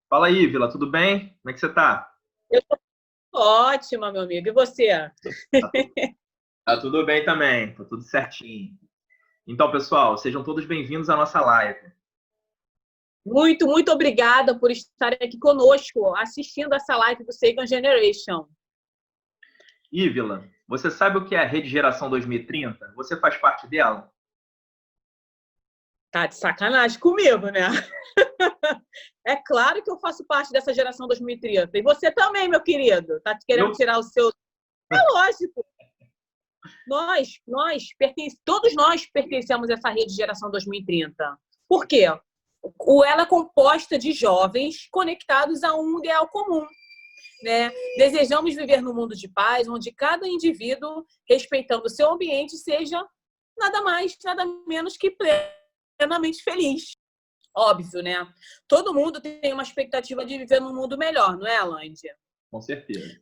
Fala aí, Vila, tudo bem? Como é que você tá? Eu tô ótima, meu amigo. E você? Tá tudo, tá tudo bem também, tá tudo certinho. Então, pessoal, sejam todos bem-vindos à nossa live. Muito, muito obrigada por estarem aqui conosco, assistindo essa live do Second Generation. E, Vila, você sabe o que é a Rede Geração 2030? Você faz parte dela? Tá de sacanagem comigo, né? É claro que eu faço parte dessa geração 2030. E você também, meu querido. Tá querendo Eu? tirar o seu... É lógico. Todos nós pertencemos a essa rede geração 2030. Por quê? Ela é composta de jovens conectados a um ideal comum, né? Desejamos viver num mundo de paz, onde cada indivíduo, respeitando o seu ambiente, seja nada mais, nada menos que plenamente feliz. Óbvio, né? Todo mundo tem uma expectativa de viver num mundo melhor, não é, Lândia? Com certeza.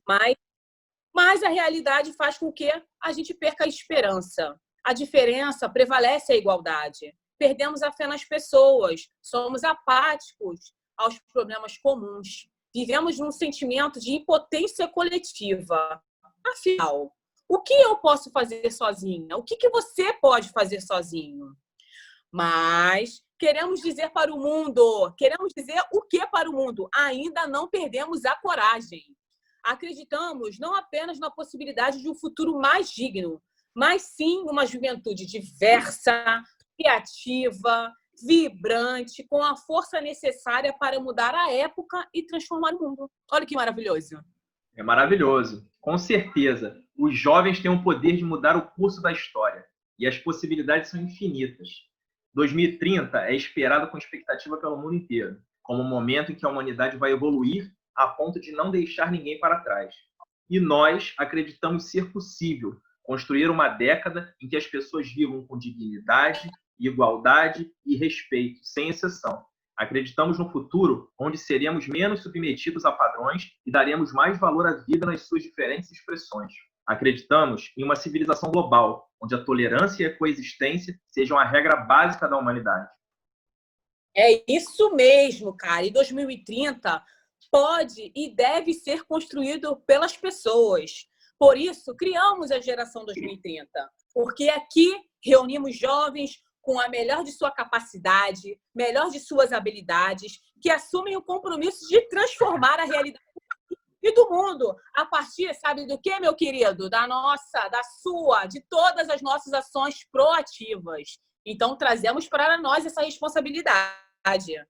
Mas a realidade faz com que a gente perca a esperança. A diferença prevalece a igualdade. Perdemos a fé nas pessoas, somos apáticos aos problemas comuns. Vivemos num sentimento de impotência coletiva. Afinal, o que eu posso fazer sozinha? O que você pode fazer sozinho? Mas queremos dizer o que para o mundo? Ainda não perdemos a coragem. Acreditamos não apenas na possibilidade de um futuro mais digno, mas sim uma juventude diversa, criativa, vibrante, com a força necessária para mudar a época e transformar o mundo. Olha que maravilhoso. É maravilhoso. Com certeza, os jovens têm o poder de mudar o curso da história e as possibilidades são infinitas. 2030 é esperado com expectativa pelo mundo inteiro, como um momento em que a humanidade vai evoluir a ponto de não deixar ninguém para trás. E nós acreditamos ser possível construir uma década em que as pessoas vivam com dignidade, igualdade e respeito, sem exceção. Acreditamos no futuro onde seremos menos submetidos a padrões e daremos mais valor à vida nas suas diferentes expressões. Acreditamos em uma civilização global, onde a tolerância e a coexistência sejam a regra básica da humanidade. É isso mesmo, cara. E 2030 pode e deve ser construído pelas pessoas. Por isso, criamos a Geração 2030, porque aqui reunimos jovens com a melhor de sua capacidade, melhor de suas habilidades, que assumem o compromisso de transformar a realidade e do mundo, a partir, sabe do que, meu querido? Da nossa, da sua, de todas as nossas ações proativas. Então, trazemos para nós essa responsabilidade.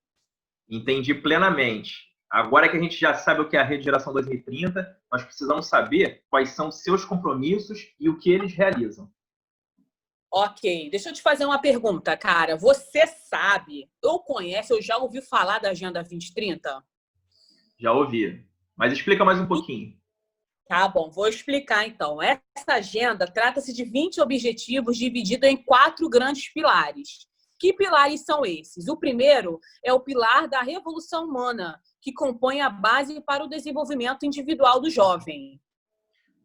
Entendi plenamente. Agora que a gente já sabe o que é a Rede Geração 2030, nós precisamos saber quais são os seus compromissos e o que eles realizam. Ok, deixa eu te fazer uma pergunta, cara. Você sabe, ou conhece, ou já ouviu falar da Agenda 2030? Já ouvi. Mas explica mais um pouquinho. Tá bom, vou explicar então. Essa agenda trata-se de 20 objetivos divididos em 4 grandes pilares. Que pilares são esses? O primeiro é o pilar da revolução humana, que compõe a base para o desenvolvimento individual do jovem.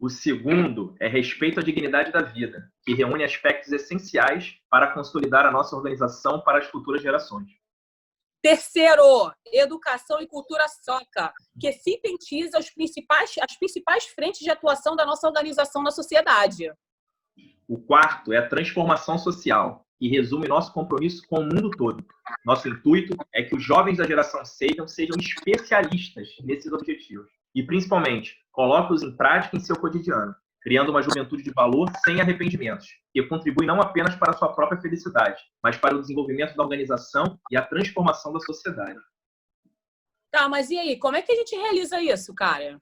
O segundo é respeito à dignidade da vida, que reúne aspectos essenciais para consolidar a nossa organização para as futuras gerações. Terceiro, educação e cultura soca, que sintetiza as principais frentes de atuação da nossa organização na sociedade. O quarto é a transformação social, que resume nosso compromisso com o mundo todo. Nosso intuito é que os jovens da geração sejam especialistas nesses objetivos e, principalmente, coloque-os em prática em seu cotidiano, criando uma juventude de valor sem arrependimentos, que contribui não apenas para a sua própria felicidade, mas para o desenvolvimento da organização e a transformação da sociedade. Tá, mas e aí, como é que a gente realiza isso, cara?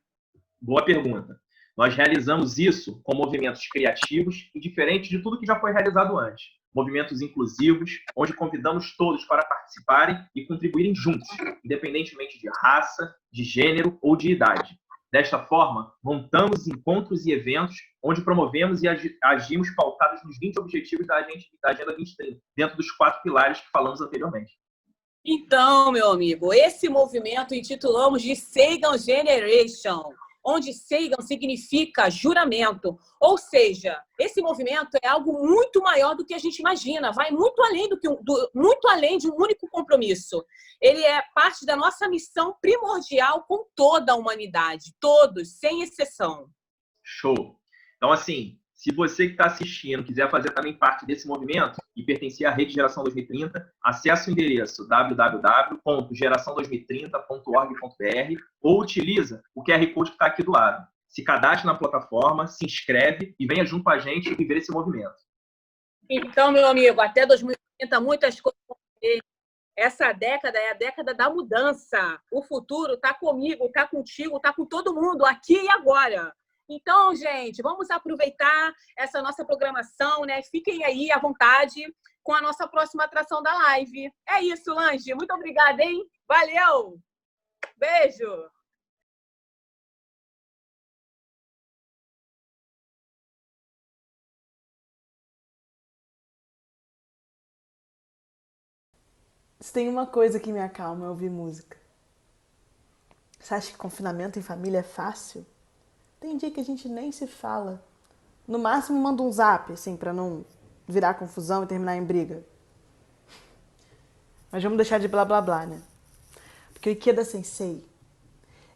Boa pergunta. Nós realizamos isso com movimentos criativos e diferentes de tudo que já foi realizado antes. Movimentos inclusivos, onde convidamos todos para participarem e contribuírem juntos, independentemente de raça, de gênero ou de idade. Desta forma, montamos encontros e eventos onde promovemos e agimos pautados nos 20 objetivos da Agenda 2030, dentro dos 4 pilares que falamos anteriormente. Então, meu amigo, esse movimento intitulamos de Second Generation. onde Seigan significa juramento. Ou seja, esse movimento é algo muito maior do que a gente imagina, vai muito além muito além de um único compromisso. Ele é parte da nossa missão primordial com toda a humanidade, todos, sem exceção. Show! Então, assim, se você que está assistindo quiser fazer também parte desse movimento e pertencer à Rede Geração 2030, acesse o endereço www.geração2030.org.br ou utiliza o QR Code que está aqui do lado. Se cadastre na plataforma, se inscreve e venha junto com a gente viver esse movimento. Então, meu amigo, até 2030 muitas coisas vão ter. Essa década é a década da mudança. O futuro está comigo, está contigo, está com todo mundo, aqui e agora. Então, gente, vamos aproveitar essa nossa programação, né? Fiquem aí à vontade com a nossa próxima atração da live. É isso, Lange. Muito obrigada, hein? Valeu! Beijo! Se tem uma coisa que me acalma é ouvir música. Você acha que confinamento em família é fácil? Tem dia que a gente nem se fala. No máximo manda um zap, assim, pra não virar confusão e terminar em briga. Mas vamos deixar de blá blá blá, né? Porque o Ikeda Sensei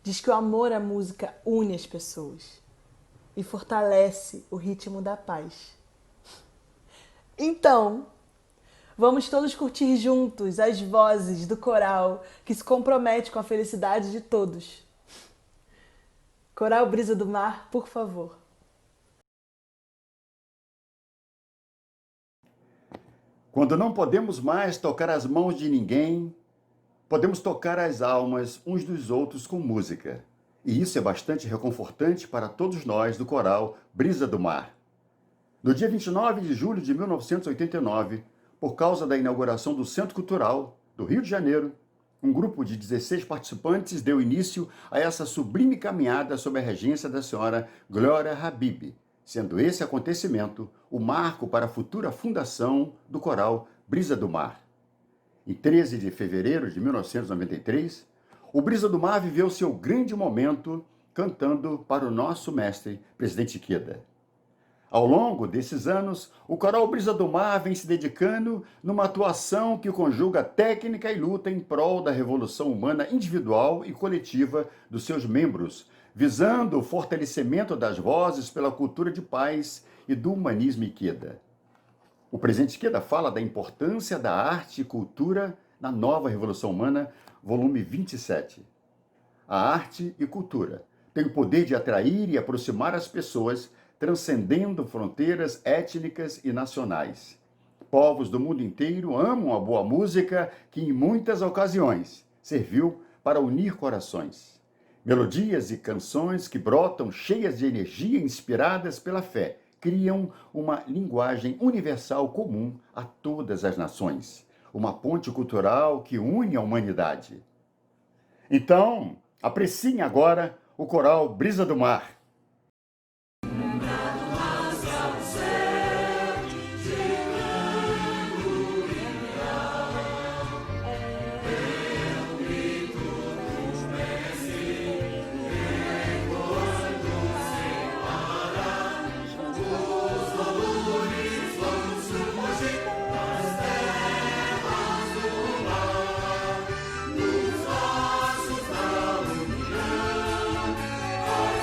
diz que o amor à música une as pessoas e fortalece o ritmo da paz. Então, vamos todos curtir juntos as vozes do coral que se compromete com a felicidade de todos. Coral Brisa do Mar, por favor. Quando não podemos mais tocar as mãos de ninguém, podemos tocar as almas uns dos outros com música. E isso é bastante reconfortante para todos nós do coral Brisa do Mar. No dia 29 de julho de 1989, por causa da inauguração do Centro Cultural do Rio de Janeiro, um grupo de 16 participantes deu início a essa sublime caminhada sob a regência da senhora Glória Habib, sendo esse acontecimento o marco para a futura fundação do coral Brisa do Mar. Em 13 de fevereiro de 1993, o Brisa do Mar viveu seu grande momento cantando para o nosso mestre, presidente Ikeda. Ao longo desses anos, o coral Brisa do Mar vem se dedicando numa atuação que conjuga técnica e luta em prol da revolução humana individual e coletiva dos seus membros, visando o fortalecimento das vozes pela cultura de paz e do humanismo Ikeda. O presidente Ikeda fala da importância da arte e cultura na nova Revolução Humana, volume 27. A arte e cultura têm o poder de atrair e aproximar as pessoas, transcendendo fronteiras étnicas e nacionais. Povos do mundo inteiro amam a boa música que, em muitas ocasiões, serviu para unir corações. Melodias e canções que brotam cheias de energia inspiradas pela fé, criam uma linguagem universal comum a todas as nações, uma ponte cultural que une a humanidade. Então, apreciem agora o coral Brisa do Mar.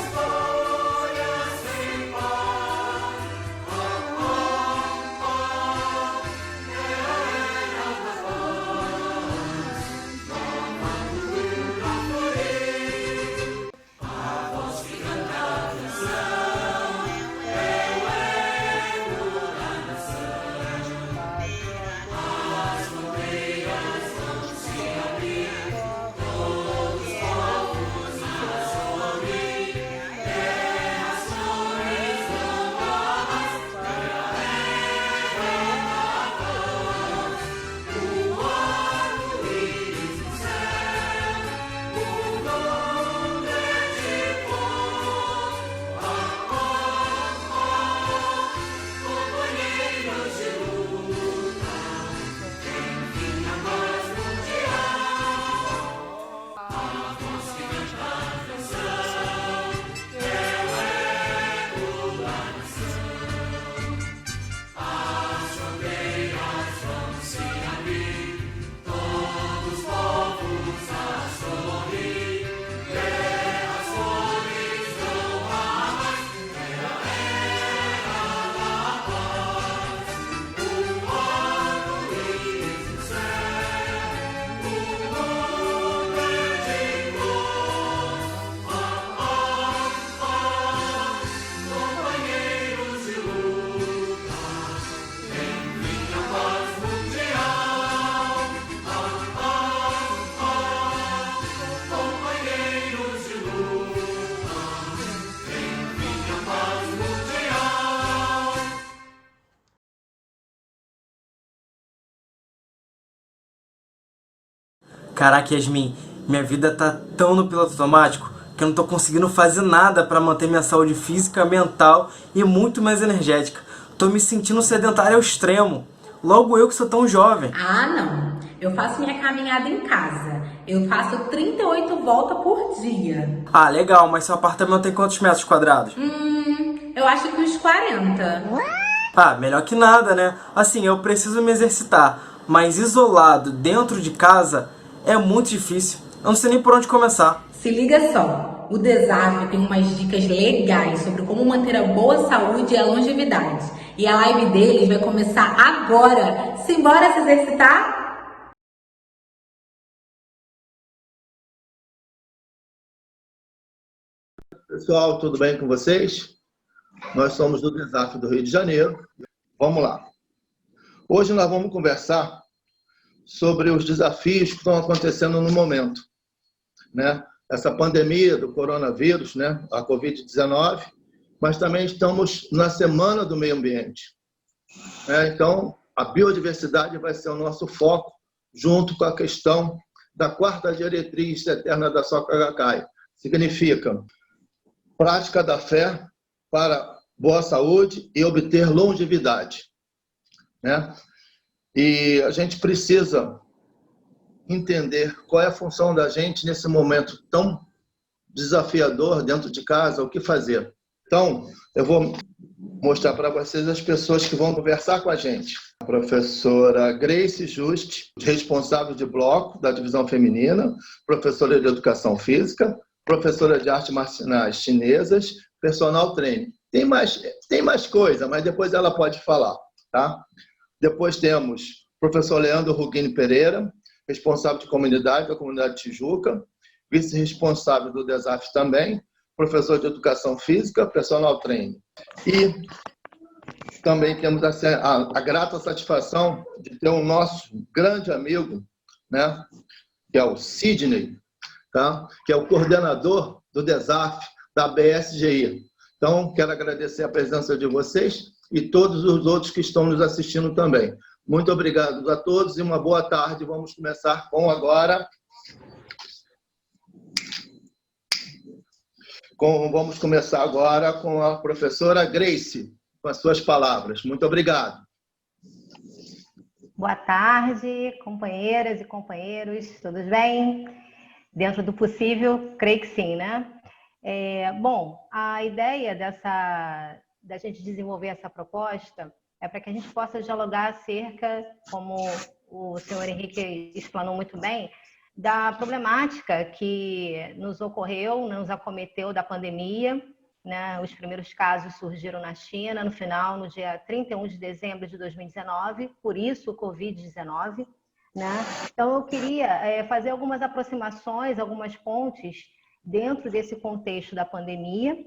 Stars Caraca, Yasmin, minha vida tá tão no piloto automático que eu não tô conseguindo fazer nada pra manter minha saúde física, mental e muito mais energética. Tô me sentindo sedentário ao extremo. Logo eu que sou tão jovem. Ah, não. Eu faço minha caminhada em casa. Eu faço 38 voltas por dia. Ah, legal, mas seu apartamento tem quantos metros quadrados? Eu acho que uns 40. Ah, melhor que nada, né? Assim, eu preciso me exercitar, mas isolado dentro de casa é muito difícil. Eu não sei nem por onde começar. Se liga só. O Desafio tem umas dicas legais sobre como manter a boa saúde e a longevidade. E a live deles vai começar agora. Simbora se exercitar? Pessoal, tudo bem com vocês? Nós somos do Desafio do Rio de Janeiro. Vamos lá. Hoje nós vamos conversar sobre os desafios que estão acontecendo no momento, né? Essa pandemia do coronavírus, né? A Covid-19, mas também estamos na Semana do Meio Ambiente. Então, a biodiversidade vai ser o nosso foco, junto com a questão da quarta diretriz eterna da Soka Gakkai. Significa prática da fé para boa saúde e obter longevidade, né? E a gente precisa entender qual é a função da gente nesse momento tão desafiador dentro de casa, o que fazer. Então, eu vou mostrar para vocês as pessoas que vão conversar com a gente. A professora Grace Just, responsável de bloco da divisão feminina, professora de educação física, professora de artes marciais chinesas, personal trainer. Tem mais coisa, mas depois ela pode falar, tá? Depois temos o professor Leandro Rugini Pereira, responsável de comunidade da comunidade Tijuca, vice-responsável do Desafio também, professor de educação física, personal trainer. E também temos a grata satisfação de ter o nosso grande amigo, né, que é o Sidney, tá? Que é o coordenador do Desafio da BSGI. Então, quero agradecer a presença de vocês e todos os outros que estão nos assistindo também. Muito obrigado a todos e uma boa tarde. Vamos começar agora com a professora Grace, com as suas palavras. Muito obrigado. Boa tarde, companheiras e companheiros, todos bem? Dentro do possível, creio que sim, né? Bom, a ideia da gente desenvolver essa proposta é para que a gente possa dialogar acerca, como o senhor Henrique explanou muito bem, da problemática que nos ocorreu, nos acometeu da pandemia, né? Os primeiros casos surgiram na China, no dia 31 de dezembro de 2019, por isso o Covid-19, né? Então, eu queria fazer algumas aproximações, algumas pontes dentro desse contexto da pandemia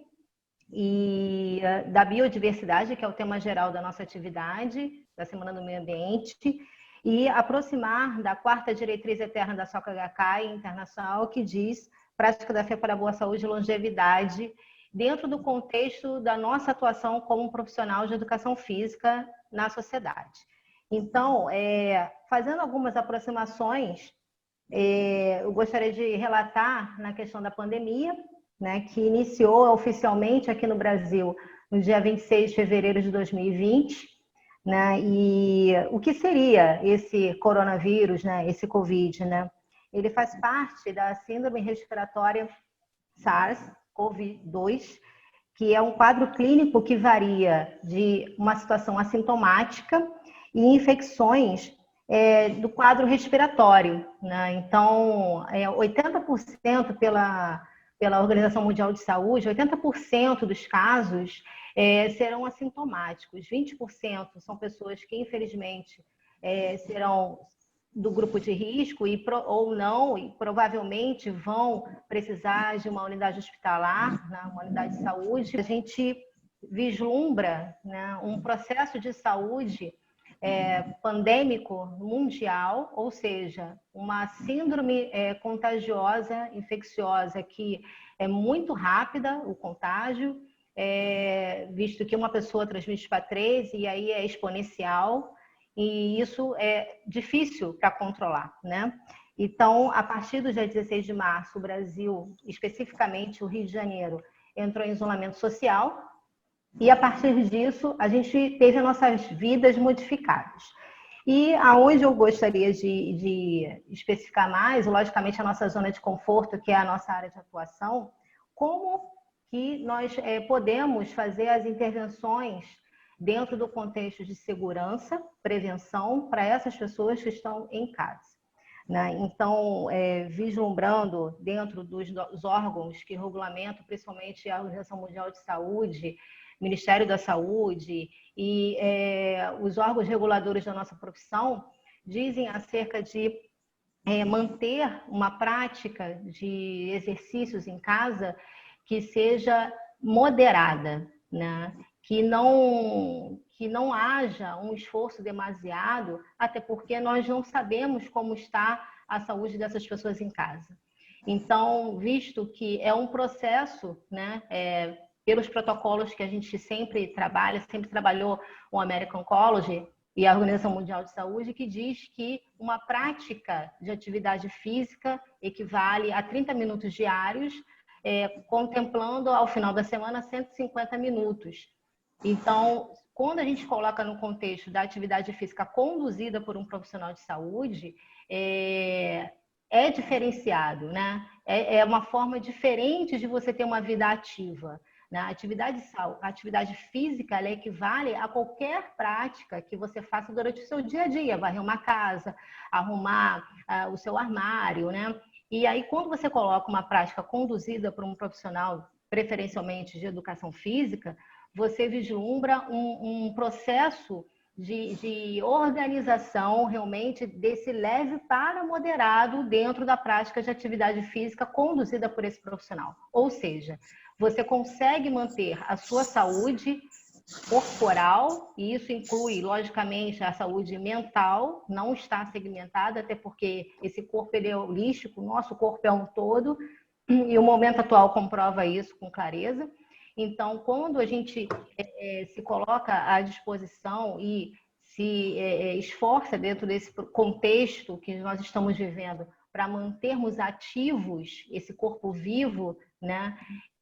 e da biodiversidade, que é o tema geral da nossa atividade, da Semana do Meio Ambiente, e aproximar da quarta diretriz eterna da Soka Gakkai internacional, que diz prática da fé para a boa saúde e longevidade, dentro do contexto da nossa atuação como profissional de educação física na sociedade. Então, fazendo algumas aproximações, eu gostaria de relatar na questão da pandemia, né, que iniciou oficialmente aqui no Brasil no dia 26 de fevereiro de 2020, né, e o que seria esse coronavírus, né, esse Covid, né? Ele faz parte da síndrome respiratória SARS-CoV-2, que é um quadro clínico que varia de uma situação assintomática e infecções do quadro respiratório, né? Então, 80% pela Organização Mundial de Saúde, 80% dos casos serão assintomáticos, 20% são pessoas que, infelizmente, serão do grupo de risco ou não, e provavelmente vão precisar de uma unidade hospitalar, né, uma unidade de saúde. A gente vislumbra, né, um processo de saúde pandêmico mundial, ou seja, uma síndrome contagiosa, infecciosa, que é muito rápida, o contágio, visto que uma pessoa transmite para 3 e aí é exponencial, e isso é difícil para controlar, né? Então, a partir do dia 16 de março, o Brasil, especificamente o Rio de Janeiro, entrou em isolamento social e, a partir disso, a gente teve as nossas vidas modificadas. E aonde eu gostaria de especificar mais, logicamente, a nossa zona de conforto, que é a nossa área de atuação, como que nós podemos fazer as intervenções dentro do contexto de segurança, prevenção, para essas pessoas que estão em casa. Né? Então, vislumbrando dentro dos órgãos que regulamentam, principalmente a Organização Mundial de Saúde, Ministério da Saúde e os órgãos reguladores da nossa profissão, dizem acerca de manter uma prática de exercícios em casa que seja moderada, né? Que não haja um esforço demasiado, até porque nós não sabemos como está a saúde dessas pessoas em casa. Então, visto que é um processo, né, pelos protocolos que a gente sempre trabalha, sempre trabalhou o American College e a Organização Mundial de Saúde, que diz que uma prática de atividade física equivale a 30 minutos diários, contemplando ao final da semana 150 minutos. Então, quando a gente coloca no contexto da atividade física conduzida por um profissional de saúde, é diferenciado, né? É uma forma diferente de você ter uma vida ativa. Né? A atividade física, ela equivale a qualquer prática que você faça durante o seu dia a dia. Varrer uma casa, arrumar o seu armário, né? E aí, quando você coloca uma prática conduzida por um profissional, preferencialmente de educação física, você vislumbra um processo de organização realmente desse leve para moderado dentro da prática de atividade física conduzida por esse profissional. Ou seja, você consegue manter a sua saúde corporal, e isso inclui, logicamente, a saúde mental, não está segmentada, até porque esse corpo ele é holístico, o nosso corpo é um todo, e o momento atual comprova isso com clareza. Então, quando a gente se coloca à disposição e se esforça dentro desse contexto que nós estamos vivendo para mantermos ativos esse corpo vivo, né,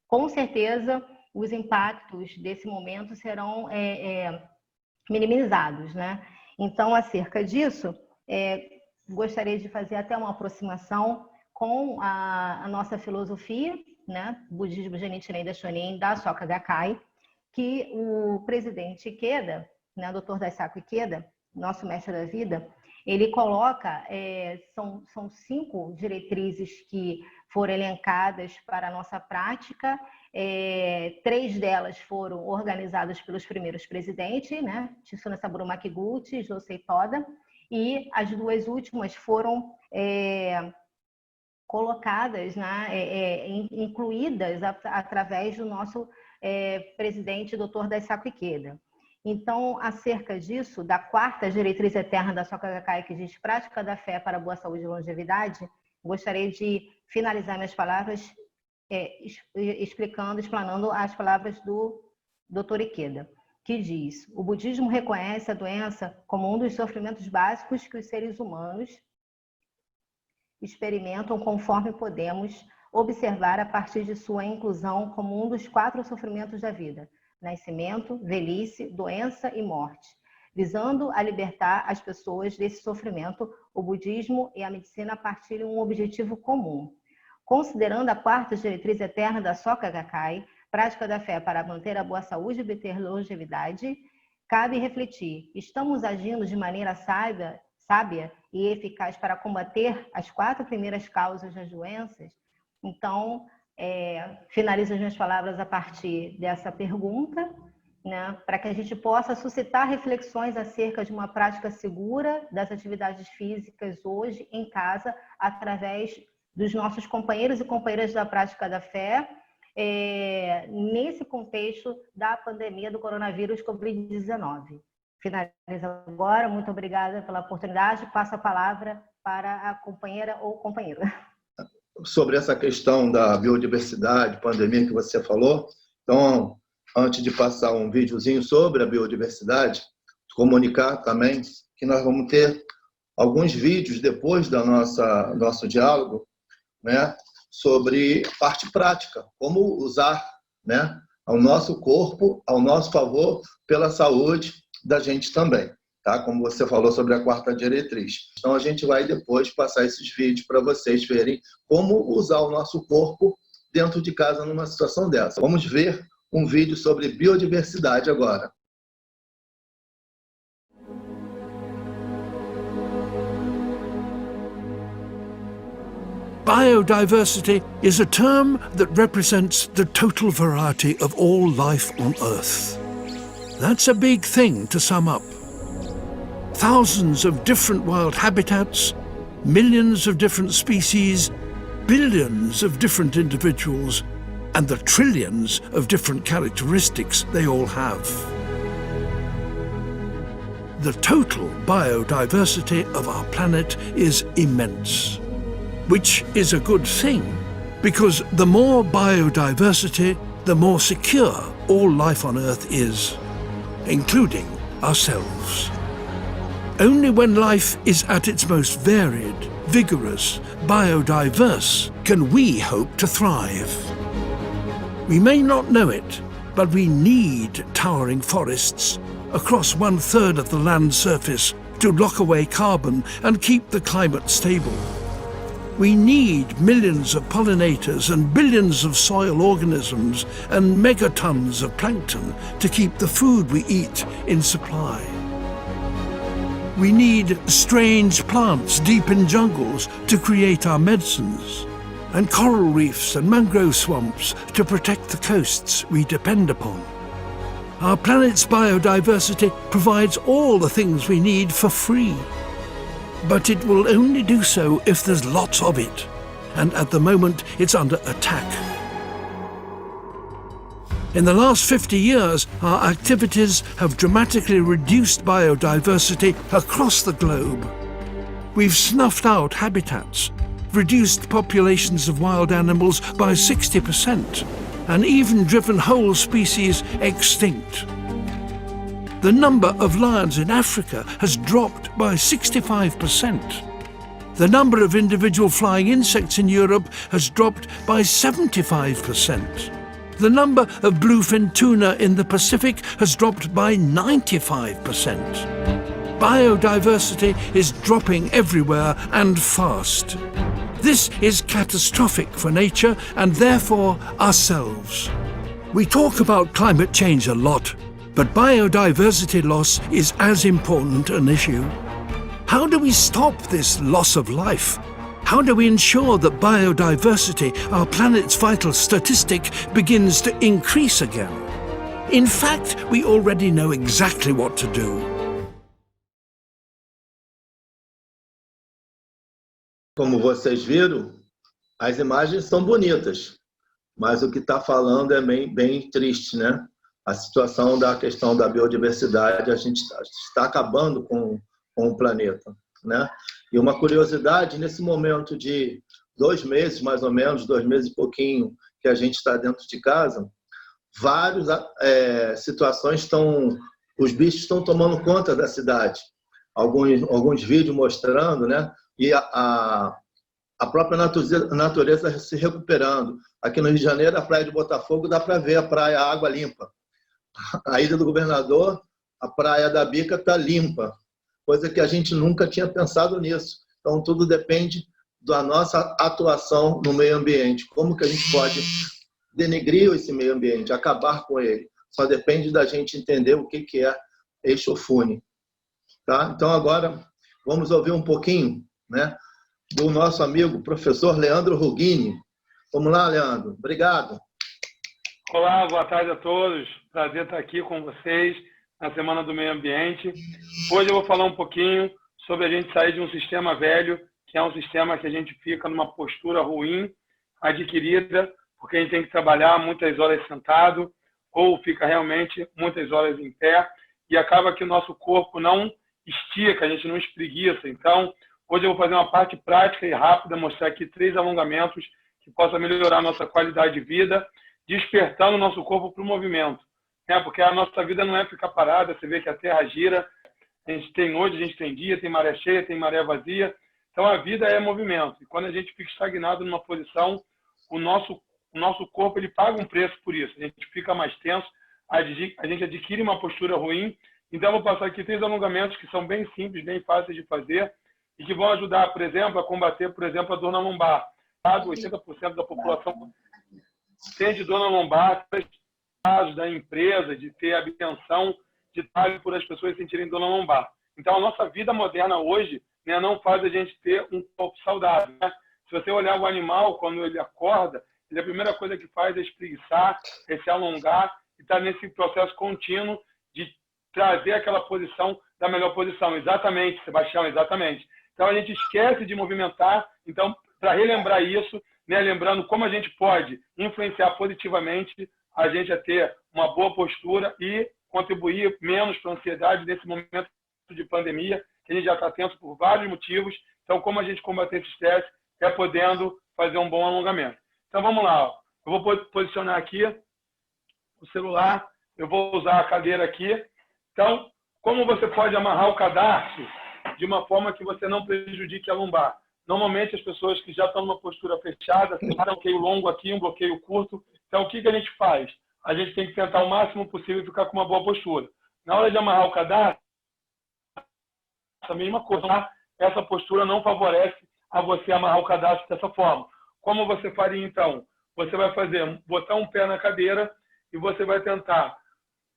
com certeza os impactos desse momento serão minimizados, né? Então, acerca disso, gostaria de fazer até uma aproximação com a nossa filosofia, né? Budismo Genitinen Daishonin da Soka Gakkai, que o presidente Ikeda, né, Dr. Daisaku Ikeda, nosso mestre da vida, ele coloca, são 5 diretrizes que foram elencadas para a nossa prática. 3 delas foram organizadas pelos primeiros presidentes, né? Tsuna Saburo Makiguchi e Josei Toda, e as 2 últimas foram colocadas, né, incluídas através do nosso presidente, Dr. Daisaku Ikeda. Então, acerca disso, da 4ª diretriz eterna da Soka Gakkai, que diz prática da fé para boa saúde e longevidade, gostaria de finalizar minhas palavras explanando as palavras do Dr. Ikeda, que diz: o budismo reconhece a doença como um dos sofrimentos básicos que os seres humanos experimentam conforme podemos observar a partir de sua inclusão como um dos 4 sofrimentos da vida: nascimento, velhice, doença e morte. Visando a libertar as pessoas desse sofrimento, o budismo e a medicina partilham um objetivo comum. Considerando a 4ª diretriz eterna da Soka Gakkai, prática da fé para manter a boa saúde e obter longevidade, cabe refletir: estamos agindo de maneira sábia e eficaz para combater as 4 primeiras causas das doenças? Então, finalizo as minhas palavras a partir dessa pergunta, né, para que a gente possa suscitar reflexões acerca de uma prática segura das atividades físicas hoje em casa, através dos nossos companheiros e companheiras da prática da fé, nesse contexto da pandemia do coronavírus Covid-19. Finalizo agora. Muito obrigada pela oportunidade. Passo a palavra para a companheira ou companheiro. Sobre essa questão da biodiversidade, pandemia que você falou, então, antes de passar um videozinho sobre a biodiversidade, comunicar também que nós vamos ter alguns vídeos depois da nosso diálogo, né, sobre parte prática, como usar, né, ao nosso corpo, ao nosso favor, pela saúde da gente também, tá? Como você falou sobre a quarta diretriz. Então, a gente vai depois passar esses vídeos para vocês verem como usar o nosso corpo dentro de casa numa situação dessa. Vamos ver um vídeo sobre biodiversidade agora. Biodiversity is a term that represents the total variety of all life on Earth. That's a big thing to sum up. Thousands of different wild habitats, millions of different species, billions of different individuals, and the trillions of different characteristics they all have. The total biodiversity of our planet is immense. Which is a good thing, because the more biodiversity, the more secure all life on Earth is, including ourselves. Only when life is at its most varied, vigorous, biodiverse, can we hope to thrive. We may not know it, but we need towering forests across 1/3 of the land surface to lock away carbon and keep the climate stable. We need millions of pollinators and billions of soil organisms and megatons of plankton to keep the food we eat in supply. We need strange plants deep in jungles to create our medicines, and coral reefs and mangrove swamps to protect the coasts we depend upon. Our planet's biodiversity provides all the things we need for free. But it will only do so if there's lots of it, and at the moment it's under attack. In the last 50 years, our activities have dramatically reduced biodiversity across the globe. We've snuffed out habitats, reduced populations of wild animals by 60%, and even driven whole species extinct. The number of lions in Africa has dropped by 65%. The number of individual flying insects in Europe has dropped by 75%. The number of bluefin tuna in the Pacific has dropped by 95%. Biodiversity is dropping everywhere and fast. This is catastrophic for nature and therefore ourselves. We talk about climate change a lot, but biodiversity loss is as important an issue. How do we stop this loss of life? How do we ensure that biodiversity, our planet's vital statistic, begins to increase again? In fact, we already know exactly what to do. Como vocês viram, as imagens são bonitas, mas o que está falando é bem triste, né? A situação da questão da biodiversidade, a gente está acabando com o planeta, né? E uma curiosidade, nesse momento de 2 meses, mais ou menos, 2 meses e pouquinho, que a gente está dentro de casa, várias situações os bichos estão tomando conta da cidade. Alguns vídeos mostrando, né? E a própria natureza se recuperando. Aqui no Rio de Janeiro, a praia de Botafogo, dá para ver a praia, a água limpa. A Ilha do Governador, a praia da Bica está limpa, coisa que a gente nunca tinha pensado nisso. Então, tudo depende da nossa atuação no meio ambiente. Como que a gente pode denegrir esse meio ambiente, acabar com ele? Só depende da gente entender o que é Exofune. Tá? Então, agora, vamos ouvir um pouquinho, né, do nosso amigo professor Leandro Rugini. Vamos lá, Leandro. Obrigado. Olá, boa tarde a todos. Prazer estar aqui com vocês na Semana do Meio Ambiente. Hoje eu vou falar um pouquinho sobre a gente sair de um sistema velho, que é um sistema que a gente fica numa postura ruim, adquirida, porque a gente tem que trabalhar muitas horas sentado, ou fica realmente muitas horas em pé, e acaba que o nosso corpo não estica, a gente não espreguiça. Então, hoje eu vou fazer uma parte prática e rápida, mostrar aqui 3 alongamentos que possam melhorar a nossa qualidade de vida, despertando o nosso corpo para o movimento. Porque a nossa vida não é ficar parada, você vê que a Terra gira, Hoje a gente tem dia, tem maré cheia, tem maré vazia. Então a vida é movimento. E quando a gente fica estagnado numa posição, o nosso corpo ele paga um preço por isso. A gente fica mais tenso, a gente adquire uma postura ruim. Então eu vou passar aqui 3 alongamentos que são bem simples, bem fáceis de fazer e que vão ajudar, por exemplo, a combater, por exemplo, a dor na lombar. 80% da população tem de dor na lombar, casos da empresa de ter abstenção de trabalho por as pessoas sentirem dor na lombar. Então a nossa vida moderna hoje, né, não faz a gente ter um corpo saudável, né? Se você olhar o animal, quando ele acorda, a primeira coisa que faz é espreguiçar, é se alongar e está nesse processo contínuo de trazer aquela posição da melhor posição. Exatamente, Sebastião, exatamente. Então a gente esquece de movimentar. Então, para relembrar isso, né, lembrando como a gente pode influenciar positivamente a gente a ter uma boa postura e contribuir menos para a ansiedade nesse momento de pandemia, que a gente já está tenso por vários motivos. Então, como a gente combater esse estresse é podendo fazer um bom alongamento. Então, vamos lá. Ó. Eu vou posicionar aqui o celular, eu vou usar a cadeira aqui. Então, como você pode amarrar o cadarço de uma forma que você não prejudique a lombar? Normalmente, as pessoas que já estão numa postura fechada, tem um bloqueio longo aqui, um bloqueio curto. Então, o que a gente faz? A gente tem que tentar o máximo possível ficar com uma boa postura. Na hora de amarrar o cadarço, a mesma coisa. Tá? Essa postura não favorece a você amarrar o cadarço dessa forma. Como você faria, então? Você vai botar um pé na cadeira e você vai tentar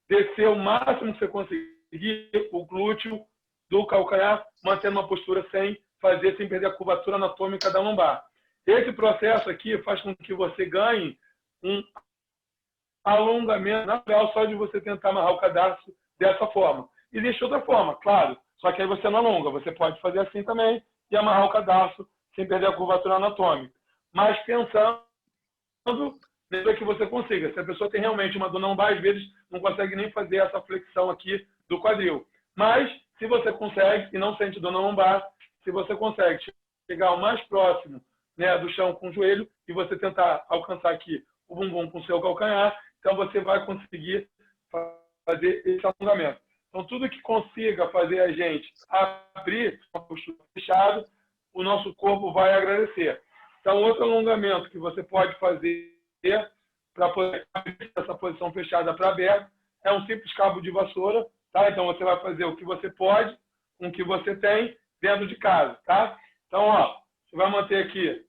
descer o máximo que você conseguir o glúteo do calcanhar, mantendo uma postura sem perder a curvatura anatômica da lombar. Esse processo aqui faz com que você ganhe um alongamento natural só de você tentar amarrar o cadarço dessa forma. Existe outra forma, claro, só que aí você não alonga. Você pode fazer assim também e amarrar o cadarço sem perder a curvatura anatômica. Mas pensando que você consiga. Se a pessoa tem realmente uma dor na lombar, às vezes não consegue nem fazer essa flexão aqui do quadril. Mas, se você consegue e não sente dor na lombar, se você consegue chegar o mais próximo, né, do chão com o joelho e você tentar alcançar aqui o bumbum com o seu calcanhar, então você vai conseguir fazer esse alongamento. Então, tudo que consiga fazer a gente abrir uma postura fechada, o nosso corpo vai agradecer. Então, outro alongamento que você pode fazer para poder abrir essa posição fechada para aberta é um simples cabo de vassoura. Tá? Então, você vai fazer o que você pode com o que você tem dentro de casa. Tá? Então, ó, você vai manter aqui,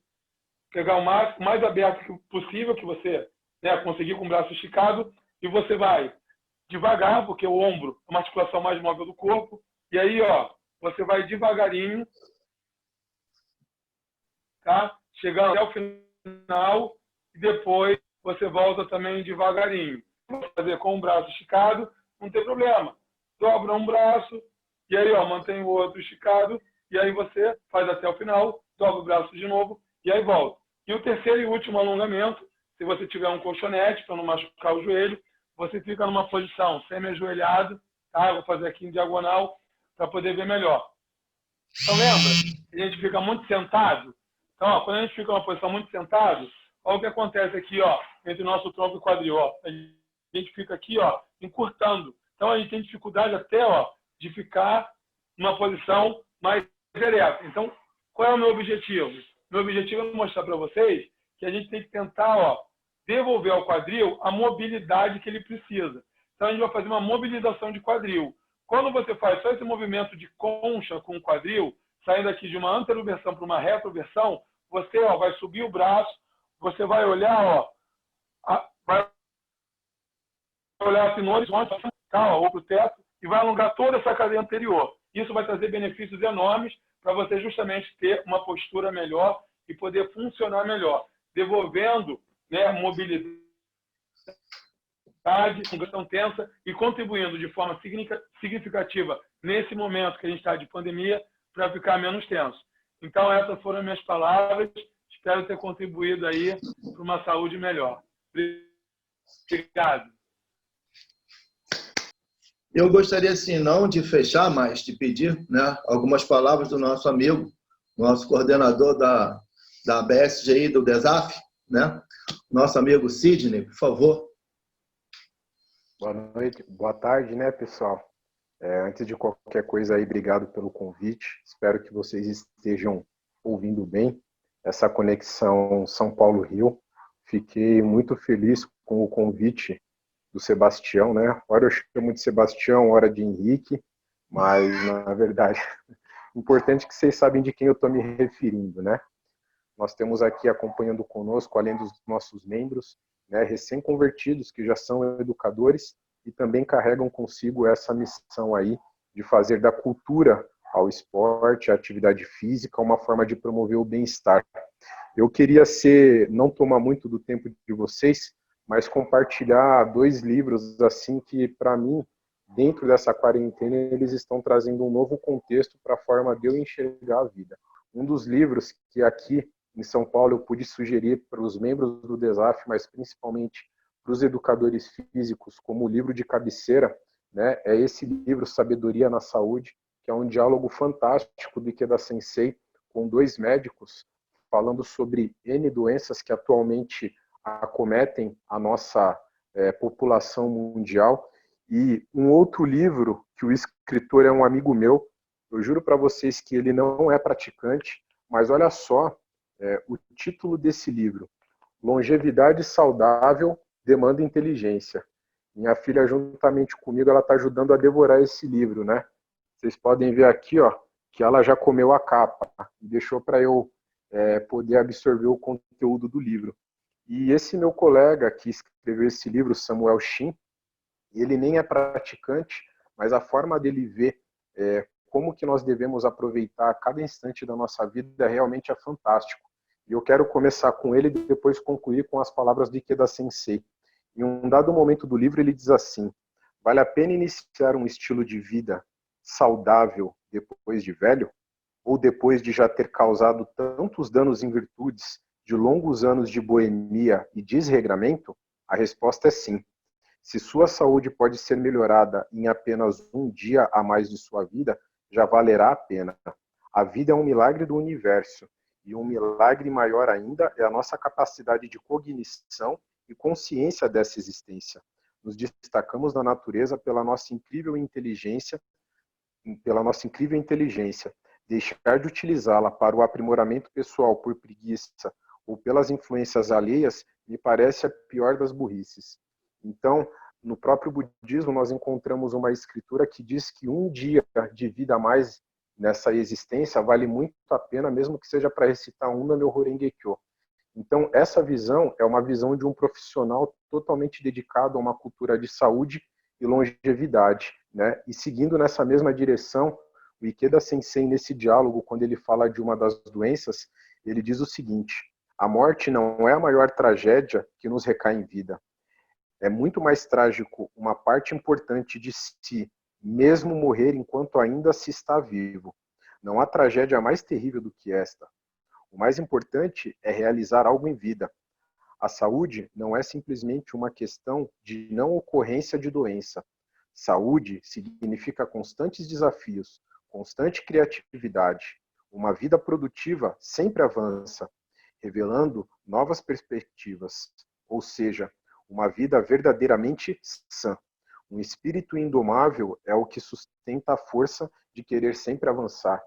pegar o mais aberto possível que você, né, conseguir com o braço esticado, e você vai devagar, porque o ombro é uma articulação mais móvel do corpo, e aí, ó, você vai devagarinho, tá? Chegando até o final, e depois você volta também devagarinho. Vou fazer com o braço esticado, não tem problema. Dobra um braço, e aí, ó, mantém o outro esticado, e aí você faz até o final, dobra o braço de novo, e aí volta. E o terceiro e último alongamento, se você tiver um colchonete para não machucar o joelho, você fica numa posição semi-ajoelhado, tá? Eu vou fazer aqui em diagonal para poder ver melhor. Então lembra, a gente fica muito sentado. Então, ó, quando a gente fica numa posição muito sentado, olha o que acontece aqui, ó, entre o nosso tronco e o quadril. Ó. A gente fica aqui, ó, encurtando. Então a gente tem dificuldade até, ó, de ficar numa posição mais ereta. Então, qual é o meu objetivo? Meu objetivo é mostrar para vocês que a gente tem que tentar, ó, devolver ao quadril a mobilidade que ele precisa. Então, a gente vai fazer uma mobilização de quadril. Quando você faz só esse movimento de concha com o quadril, saindo aqui de uma anteroversão para uma retroversão, você, ó, vai subir o braço, você vai olhar, ó, vai olhar assim no horizonte, tá, ó, ou para o teto, e vai alongar toda essa cadeia anterior. Isso vai trazer benefícios enormes para você justamente ter uma postura melhor e poder funcionar melhor, devolvendo, né, mobilidade, função tensa e contribuindo de forma significativa nesse momento que a gente está de pandemia para ficar menos tenso. Então, essas foram as minhas palavras. Espero ter contribuído aí para uma saúde melhor. Obrigado. Eu gostaria, assim, não de fechar, mas de pedir, né, algumas palavras do nosso amigo, nosso coordenador da BSGI, do DESAF, né? Nosso amigo Sidney, por favor. Boa noite, boa tarde, né, pessoal? Antes de qualquer coisa aí, obrigado pelo convite. Espero que vocês estejam ouvindo bem essa conexão São Paulo-Rio. Fiquei muito feliz com o convite do Sebastião, né? Ora eu chamo de Sebastião, ora de Henrique, mas na verdade, importante que vocês sabem de quem eu estou me referindo, né? Nós temos aqui acompanhando conosco, além dos nossos membros, né, recém-convertidos que já são educadores e também carregam consigo essa missão aí de fazer da cultura ao esporte, à atividade física, uma forma de promover o bem-estar. Eu queria não tomar muito do tempo de vocês, mas compartilhar 2 livros assim que, para mim, dentro dessa quarentena, eles estão trazendo um novo contexto para a forma de eu enxergar a vida. Um dos livros que aqui em São Paulo eu pude sugerir para os membros do Desafio, mas principalmente para os educadores físicos, como o livro de cabeceira, né, é esse livro Sabedoria na Saúde, que é um diálogo fantástico do Ikeda Sensei com 2 médicos falando sobre N doenças que atualmente acometem a nossa população mundial. E um outro livro que o escritor é um amigo meu, eu juro para vocês que ele não é praticante, mas olha só o título desse livro: Longevidade Saudável Demanda Inteligência. Minha filha, juntamente comigo, ela está ajudando a devorar esse livro, né? Vocês podem ver aqui, ó, que ela já comeu a capa e deixou para eu poder absorver o conteúdo do livro. E esse meu colega que escreveu esse livro, Samuel Shin, ele nem é praticante, mas a forma dele ver como que nós devemos aproveitar cada instante da nossa vida realmente é fantástico. E eu quero começar com ele e depois concluir com as palavras de Ikeda Sensei. Em um dado momento do livro ele diz assim: vale a pena iniciar um estilo de vida saudável depois de velho? Ou depois de já ter causado tantos danos em virtudes de longos anos de boemia e desregramento? A resposta é sim. Se sua saúde pode ser melhorada em apenas um dia a mais de sua vida, já valerá a pena. A vida é um milagre do universo, e um milagre maior ainda é a nossa capacidade de cognição e consciência dessa existência. Nos destacamos na natureza pela nossa incrível inteligência. Deixar de utilizá-la para o aprimoramento pessoal por preguiça ou pelas influências alheias me parece a pior das burrices. Então, no próprio budismo, nós encontramos uma escritura que diz que um dia de vida a mais nessa existência vale muito a pena, mesmo que seja para recitar um no meu Horengekyo. Então, essa visão é uma visão de um profissional totalmente dedicado a uma cultura de saúde e longevidade, né? E seguindo nessa mesma direção, o Ikeda Sensei, nesse diálogo, quando ele fala de uma das doenças, ele diz o seguinte: a morte não é a maior tragédia que nos recai em vida. É muito mais trágico uma parte importante de si, mesmo morrer enquanto ainda se está vivo. Não há tragédia mais terrível do que esta. O mais importante é realizar algo em vida. A saúde não é simplesmente uma questão de não ocorrência de doença. Saúde significa constantes desafios, constante criatividade. Uma vida produtiva sempre avança, revelando novas perspectivas, ou seja, uma vida verdadeiramente sã. Um espírito indomável é o que sustenta a força de querer sempre avançar,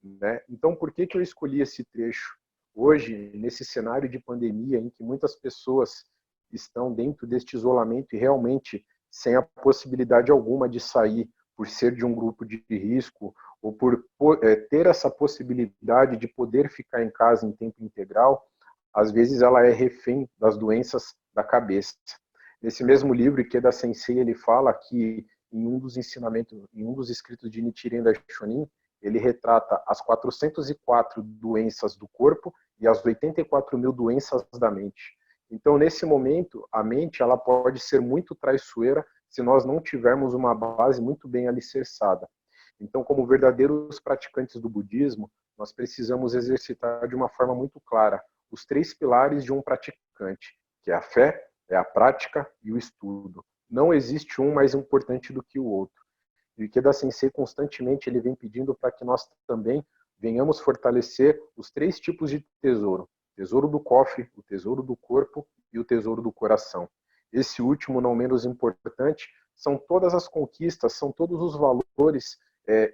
né? Então, por que eu escolhi esse trecho? Hoje, nesse cenário de pandemia, em que muitas pessoas estão dentro deste isolamento e realmente sem a possibilidade alguma de sair, por ser de um grupo de risco, ou por ter essa possibilidade de poder ficar em casa em tempo integral, às vezes ela é refém das doenças da cabeça. Nesse mesmo livro, Ikeda Sensei, ele fala que em um dos ensinamentos, em um dos escritos de Nichiren Daishonin, ele retrata as 404 doenças do corpo e as 84 mil doenças da mente. Então, nesse momento, a mente ela pode ser muito traiçoeira se nós não tivermos uma base muito bem alicerçada. Então, como verdadeiros praticantes do budismo, nós precisamos exercitar de uma forma muito clara os 3 pilares de um praticante, que é a fé, é a prática e o estudo. Não existe um mais importante do que o outro. E o Ikeda Sensei constantemente ele vem pedindo para que nós também venhamos fortalecer os 3 tipos de tesouro: o tesouro do cofre, o tesouro do corpo e o tesouro do coração. Esse último, não menos importante, são todas as conquistas, são todos os valores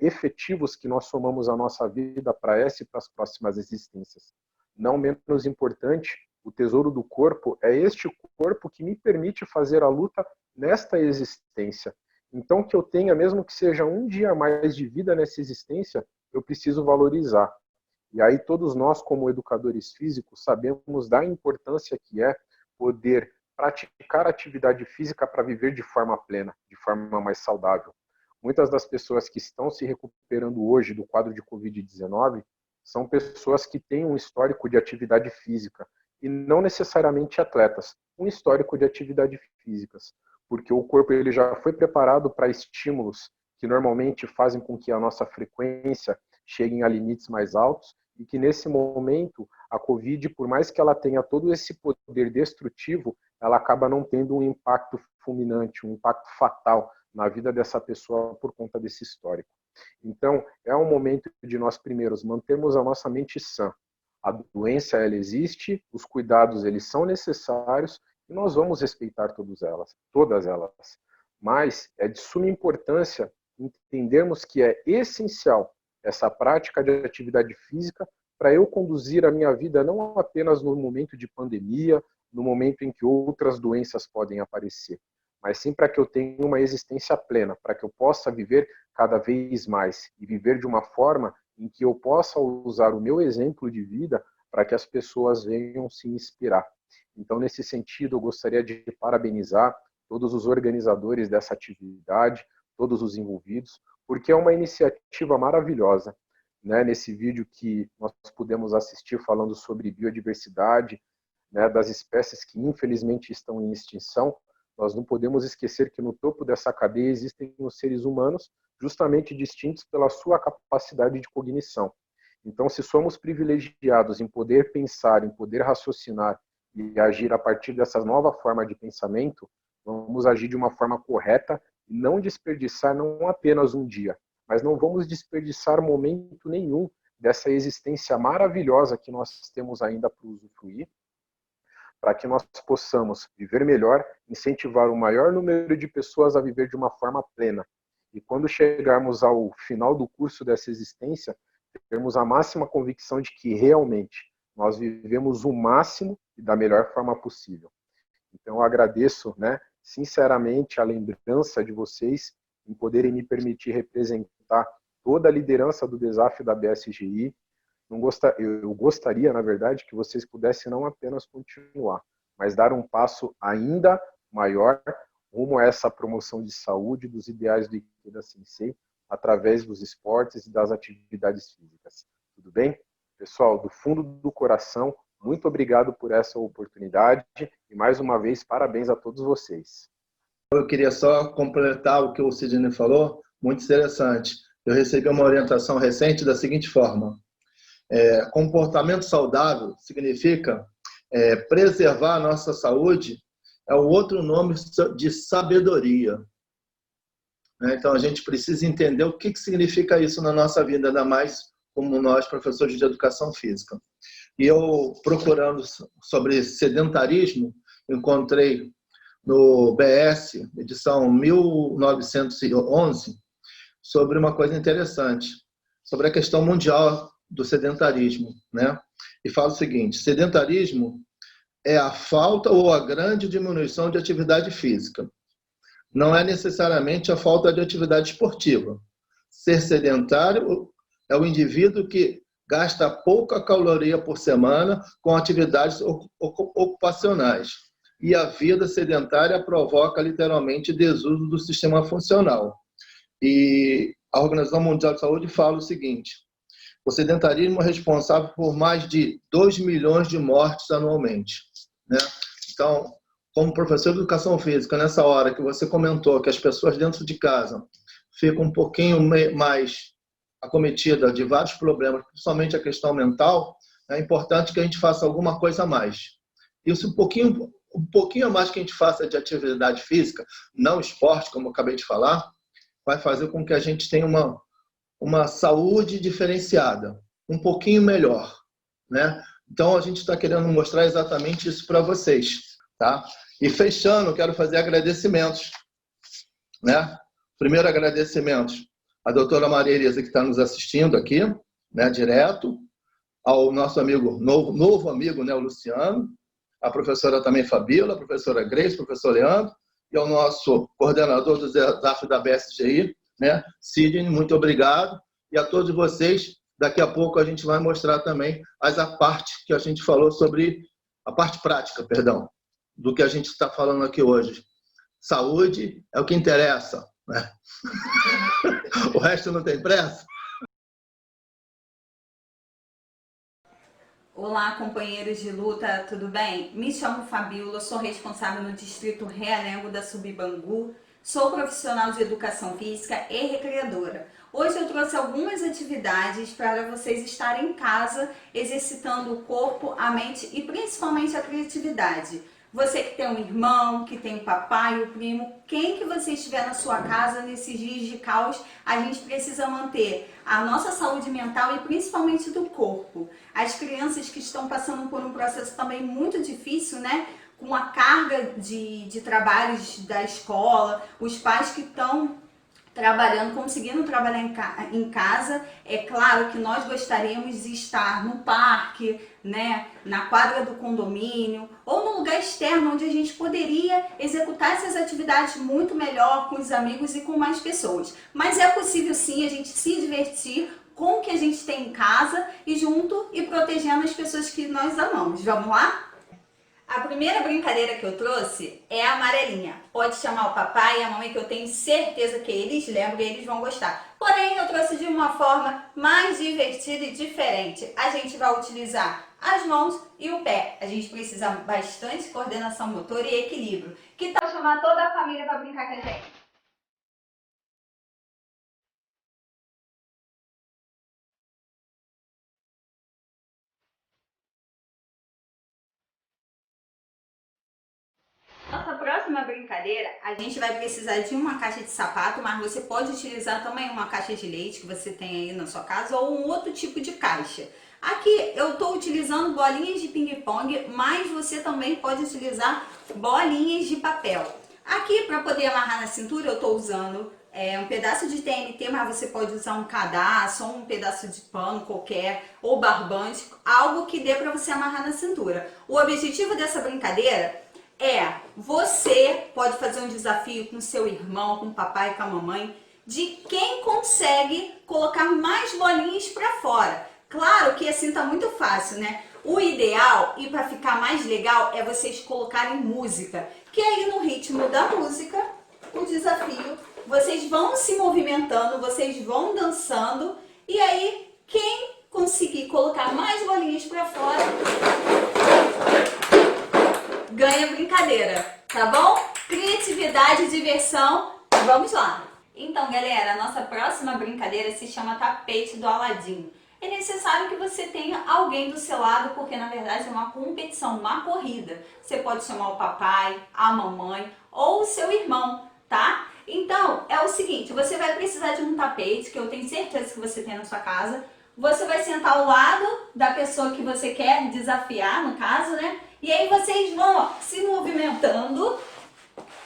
efetivos que nós somamos à nossa vida para essa e para as próximas existências. Não menos importante, o tesouro do corpo é este corpo que me permite fazer a luta nesta existência. Então, que eu tenha, mesmo que seja um dia a mais de vida nessa existência, eu preciso valorizar. E aí todos nós, como educadores físicos, sabemos da importância que é poder praticar atividade física para viver de forma plena, de forma mais saudável. Muitas das pessoas que estão se recuperando hoje do quadro de Covid-19 são pessoas que têm um histórico de atividade física e não necessariamente atletas, um histórico de atividade físicas, porque o corpo ele já foi preparado para estímulos que normalmente fazem com que a nossa frequência chegue a limites mais altos e que nesse momento a Covid, por mais que ela tenha todo esse poder destrutivo, ela acaba não tendo um impacto fulminante, um impacto fatal na vida dessa pessoa por conta desse histórico. Então, é um momento de nós primeiros mantermos a nossa mente sã. A doença, ela existe, os cuidados, eles são necessários e nós vamos respeitar todas elas. Mas é de suma importância entendermos que é essencial essa prática de atividade física para eu conduzir a minha vida não apenas no momento de pandemia, no momento em que outras doenças podem aparecer, mas sim para que eu tenha uma existência plena, para que eu possa viver cada vez mais e viver de uma forma em que eu possa usar o meu exemplo de vida para que as pessoas venham se inspirar. Então, nesse sentido, eu gostaria de parabenizar todos os organizadores dessa atividade, todos os envolvidos, porque é uma iniciativa maravilhosa. Né? Nesse vídeo que nós pudemos assistir falando sobre biodiversidade, né, das espécies que infelizmente estão em extinção, nós não podemos esquecer que no topo dessa cadeia existem os seres humanos justamente distintos pela sua capacidade de cognição. Então, se somos privilegiados em poder pensar, em poder raciocinar e agir a partir dessa nova forma de pensamento, vamos agir de uma forma correta e não desperdiçar não apenas um dia, mas não vamos desperdiçar momento nenhum dessa existência maravilhosa que nós temos ainda para usufruir, para que nós possamos viver melhor, incentivar o maior número de pessoas a viver de uma forma plena. E quando chegarmos ao final do curso dessa existência, termos a máxima convicção de que realmente nós vivemos o máximo e da melhor forma possível. Então eu agradeço, né, sinceramente a lembrança de vocês em poderem me permitir representar toda a liderança do desafio da BSGI. Eu gostaria, na verdade, que vocês pudessem não apenas continuar, mas dar um passo ainda maior rumo a essa promoção de saúde dos ideais do Ikeda Sensei, através dos esportes e das atividades físicas. Tudo bem? Pessoal, do fundo do coração, muito obrigado por essa oportunidade e, mais uma vez, parabéns a todos vocês. Eu queria só completar o que o Sidney falou, muito interessante. Eu recebi uma orientação recente da seguinte forma: comportamento saudável significa preservar a nossa saúde, é o outro nome de sabedoria. Então, a gente precisa entender o que significa isso na nossa vida, ainda mais como nós, professores de educação física. E eu, procurando sobre sedentarismo, encontrei no BS, edição 1911, sobre uma coisa interessante, sobre a questão mundial do sedentarismo, né? E fala o seguinte: sedentarismo é a falta ou a grande diminuição de atividade física. Não é necessariamente a falta de atividade esportiva. Ser sedentário é o indivíduo que gasta pouca caloria por semana com atividades ocupacionais. E a vida sedentária provoca literalmente desuso do sistema funcional. E a Organização Mundial de Saúde fala o seguinte: o sedentarismo é responsável por mais de 2 milhões de mortes anualmente. Né? Então, como professor de educação física, nessa hora que você comentou que as pessoas dentro de casa ficam um pouquinho mais acometidas de vários problemas, principalmente a questão mental, é importante que a gente faça alguma coisa a mais. Isso um pouquinho a mais que a gente faça de atividade física, não esporte, como eu acabei de falar, vai fazer com que a gente tenha uma saúde diferenciada, um pouquinho melhor, né? Então, a gente está querendo mostrar exatamente isso para vocês, tá? E fechando, quero fazer agradecimentos né? Primeiro agradecimento à doutora Maria Elisa, que está nos assistindo aqui, né, direto, ao nosso amigo, novo amigo, né, o Luciano, a professora também Fabíola, a professora Grace, o professor Leandro, e ao nosso coordenador do desafio da BSGI, né, Sidney, muito obrigado. E a todos vocês, daqui a pouco a gente vai mostrar também a parte que a gente falou sobre, a parte prática, perdão, do que a gente está falando aqui hoje. Saúde é o que interessa, né? O resto não tem pressa. Olá, companheiros de luta, tudo bem? Me chamo Fabíola, sou responsável no Distrito Realengo da Subbangu, sou profissional de educação física e recreadora. Hoje eu trouxe algumas atividades para vocês estarem em casa, exercitando o corpo, a mente e principalmente a criatividade. Você que tem um irmão, que tem o papai, o primo, quem que você estiver na sua casa nesses dias de caos, a gente precisa manter a nossa saúde mental e principalmente do corpo. As crianças que estão passando por um processo também muito difícil, né? Com a carga de trabalhos da escola, os pais que estão trabalhando, conseguindo trabalhar em casa. É claro que nós gostaríamos de estar no parque, né, na quadra do condomínio ou no lugar externo onde a gente poderia executar essas atividades muito melhor com os amigos e com mais pessoas. Mas é possível sim a gente se divertir com o que a gente tem em casa e junto e protegendo as pessoas que nós amamos. Vamos lá? A primeira brincadeira que eu trouxe é a amarelinha. Pode chamar o papai e a mamãe, que eu tenho certeza que eles lembram e eles vão gostar. Porém, eu trouxe de uma forma mais divertida e diferente. A gente vai utilizar as mãos e o pé. A gente precisa bastante coordenação motora e equilíbrio. Que tal chamar toda a família para brincar com a gente? Nossa próxima brincadeira, a gente vai precisar de uma caixa de sapato, mas você pode utilizar também uma caixa de leite que você tem aí na sua casa ou um outro tipo de caixa. Aqui eu estou utilizando bolinhas de ping-pong, mas você também pode utilizar bolinhas de papel. Aqui, para poder amarrar na cintura, eu estou usando um pedaço de TNT, mas você pode usar um cadastro, ou um pedaço de pano qualquer, ou barbante, algo que dê para você amarrar na cintura. O objetivo dessa brincadeira você pode fazer um desafio com seu irmão, com o papai, com a mamãe, de quem consegue colocar mais bolinhas para fora. Claro que assim tá muito fácil, né? O ideal, e para ficar mais legal, é vocês colocarem música. Que aí no ritmo da música, o desafio, vocês vão se movimentando, vocês vão dançando, e aí quem conseguir colocar mais bolinhas para fora ganha brincadeira, tá bom? Criatividade, diversão, vamos lá! Então, galera, a nossa próxima brincadeira se chama Tapete do Aladim. É necessário que você tenha alguém do seu lado, porque na verdade é uma competição, uma corrida. Você pode chamar o papai, a mamãe ou o seu irmão, tá? Então, é o seguinte, você vai precisar de um tapete, que eu tenho certeza que você tem na sua casa. Você vai sentar ao lado da pessoa que você quer desafiar, no caso, né? E aí vocês vão se movimentando,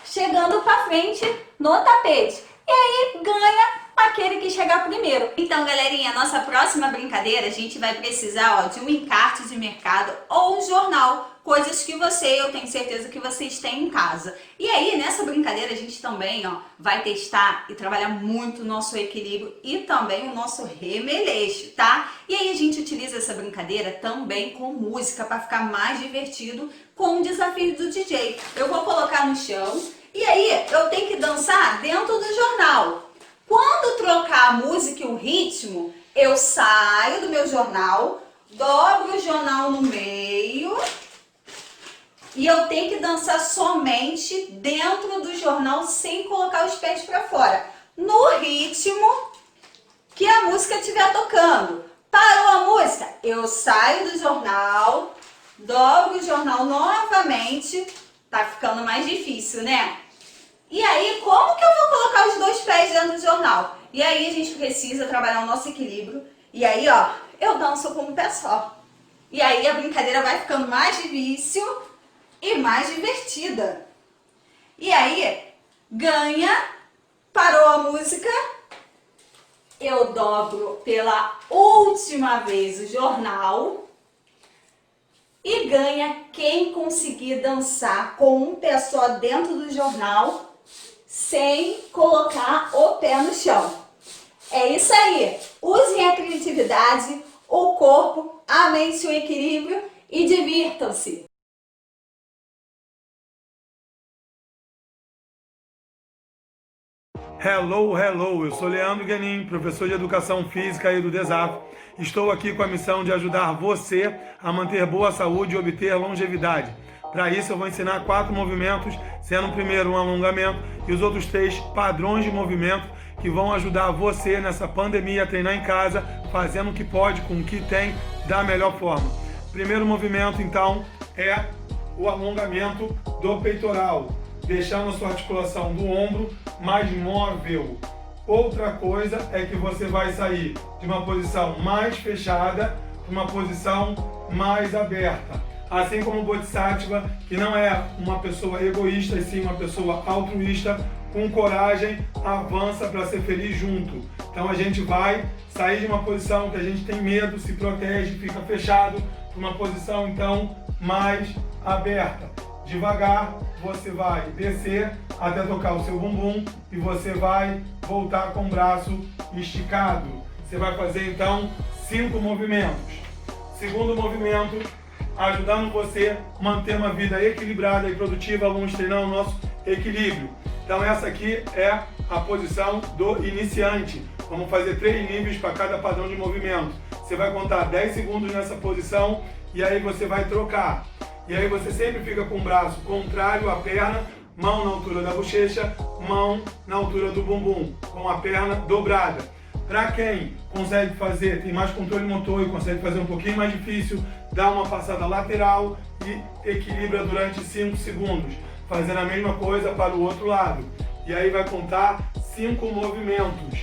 chegando pra frente no tapete. E aí ganha aquele que chegar primeiro. Então, galerinha, a nossa próxima brincadeira, a gente vai precisar de um encarte de mercado ou um jornal. Coisas que eu tenho certeza que vocês têm em casa. E aí, nessa brincadeira, a gente também vai testar e trabalhar muito o nosso equilíbrio e também o nosso remeleixo, tá? E aí a gente utiliza essa brincadeira também com música para ficar mais divertido com o desafio do DJ. Eu vou colocar no chão e aí eu tenho que dançar dentro do jornal. Quando trocar a música e o ritmo, eu saio do meu jornal, dobro o jornal no meio e eu tenho que dançar somente dentro do jornal sem colocar os pés para fora, no ritmo que a música estiver tocando. Parou a música, eu saio do jornal, dobro o jornal novamente, tá ficando mais difícil, né? E aí, como que eu vou colocar os dois pés dentro do jornal? E aí a gente precisa trabalhar o nosso equilíbrio. E aí, eu danço com um pé só. E aí a brincadeira vai ficando mais difícil e mais divertida. E aí, ganha Parou a música, eu dobro pela última vez o jornal e ganha quem conseguir dançar com um pé só dentro do jornal sem colocar o pé no chão. É isso aí. Usem a criatividade, o corpo, a mente e o equilíbrio e divirtam-se. Hello, hello! Eu sou Leandro Guenin, professor de Educação Física aí do Desafio. Estou aqui com a missão de ajudar você a manter boa saúde e obter longevidade. Para isso eu vou ensinar 4 movimentos, sendo o primeiro um alongamento e os outros 3 padrões de movimento que vão ajudar você nessa pandemia a treinar em casa, fazendo o que pode com o que tem da melhor forma. Primeiro movimento então é o alongamento do peitoral, deixando a sua articulação do ombro mais móvel. Outra coisa é que você vai sair de uma posição mais fechada para uma posição mais aberta. Assim como o Bodhisattva, que não é uma pessoa egoísta, e sim uma pessoa altruísta, com coragem, avança para ser feliz junto. Então a gente vai sair de uma posição que a gente tem medo, se protege, fica fechado, para uma posição então mais aberta. Devagar, você vai descer até tocar o seu bumbum e você vai voltar com o braço esticado. Você vai fazer então 5 movimentos. Segundo movimento, ajudando você a manter uma vida equilibrada e produtiva, vamos treinar o nosso equilíbrio. Então essa aqui é a posição do iniciante. Vamos fazer 3 níveis para cada padrão de movimento. Você vai contar 10 segundos nessa posição e aí você vai trocar. E aí você sempre fica com o braço contrário à perna, mão na altura da bochecha, mão na altura do bumbum, com a perna dobrada. Para quem consegue fazer, tem mais controle motor e consegue fazer um pouquinho mais difícil, dá uma passada lateral e equilibra durante 5 segundos, fazendo a mesma coisa para o outro lado. E aí vai contar 5 movimentos.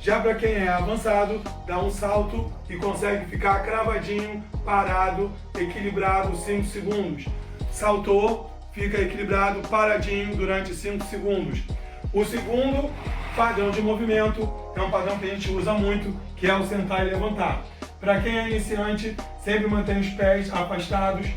Já para quem é avançado, dá um salto e consegue ficar cravadinho, parado, equilibrado 5 segundos. Saltou, fica equilibrado, paradinho durante 5 segundos. O segundo padrão de movimento é um padrão que a gente usa muito, que é o sentar e levantar. Para quem é iniciante, sempre mantém os pés afastados.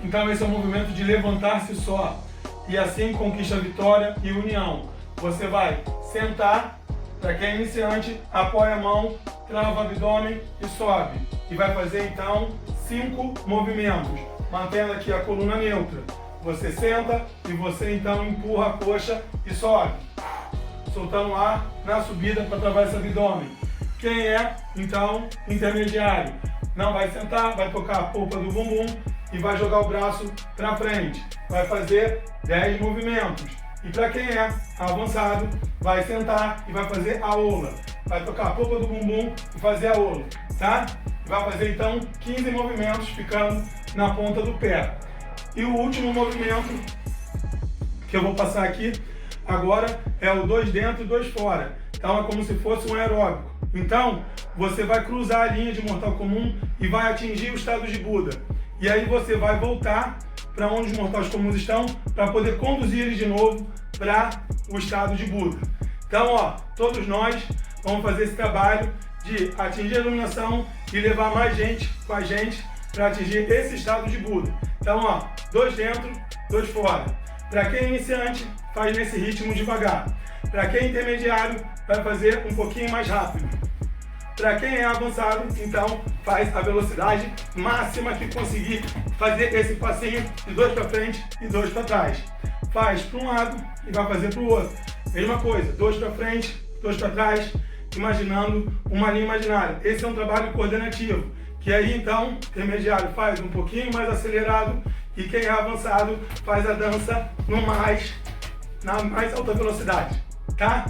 Então esse é o movimento de levantar-se só. E assim conquista a vitória e união. Você vai sentar. Para quem é iniciante, apoia a mão, trava o abdômen e sobe. E vai fazer então 5 movimentos, mantendo aqui a coluna neutra. Você senta e você então empurra a coxa e sobe, soltando o ar na subida para travar esse abdômen. Quem é então intermediário, não vai sentar, vai tocar a polpa do bumbum e vai jogar o braço para frente. Vai fazer 10 movimentos. E para quem é avançado, vai sentar e vai fazer a ola. Vai tocar a polpa do bumbum e fazer a ola, tá? Vai fazer então 15 movimentos ficando na ponta do pé. E o último movimento que eu vou passar aqui agora é o 2 dentro e 2 fora. Então é como se fosse um aeróbico. Então você vai cruzar a linha de mortal comum e vai atingir o estado de Buda. E aí você vai voltar para onde os mortais comuns estão, para poder conduzir eles de novo para o estado de Buda. Então, ó, todos nós vamos fazer esse trabalho de atingir a iluminação e levar mais gente com a gente para atingir esse estado de Buda. Então, ó, 2 dentro, 2 fora. Para quem é iniciante, faz nesse ritmo devagar. Para quem é intermediário, vai fazer um pouquinho mais rápido. Para quem é avançado, então faz a velocidade máxima que conseguir fazer esse passinho de 2 para frente e 2 para trás. Faz para um lado e vai fazer para o outro. Mesma coisa, 2 para frente, 2 para trás, imaginando uma linha imaginária. Esse é um trabalho coordenativo, que aí então o intermediário faz um pouquinho mais acelerado e quem é avançado faz a dança na mais alta velocidade, tá?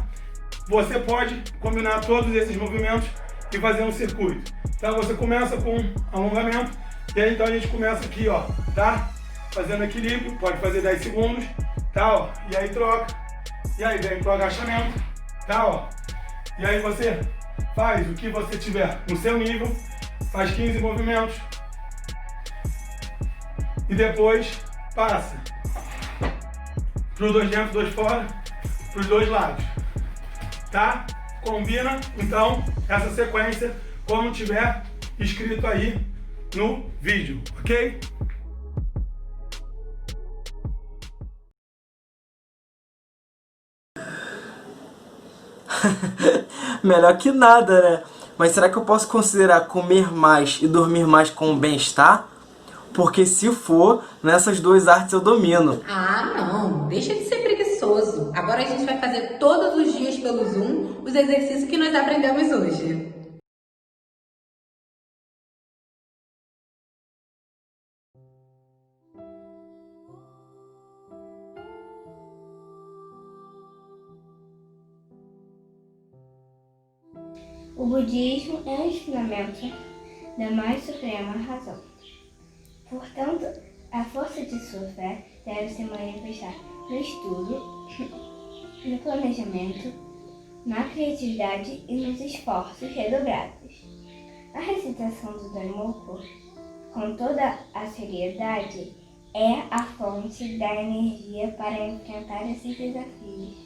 Você pode combinar todos esses movimentos e fazer um circuito. Então você começa com alongamento e aí então a gente começa aqui, ó, tá? Fazendo equilíbrio, pode fazer 10 segundos, tá, ó? E aí troca, e aí vem pro agachamento, tá, ó? E aí você faz o que você tiver no seu nível, faz 15 movimentos e depois passa pro 2 dentro, 2 fora, pros 2 lados. tá? Combina, então, essa sequência como tiver escrito aí no vídeo, ok? Melhor que nada, né? Mas será que eu posso considerar comer mais e dormir mais como bem-estar? Porque se for, nessas duas artes eu domino. Ah, não. Deixa de ser preguiçoso. Agora a gente vai fazer todos os dias pelo Zoom os exercícios que nós aprendemos hoje. O budismo é o ensinamento da mais suprema razão. Portanto, a força de sua fé deve se manifestar no estudo, no planejamento, na criatividade e nos esforços redobrados. A recitação do Daimoku, com toda a seriedade, é a fonte da energia para enfrentar esses desafios.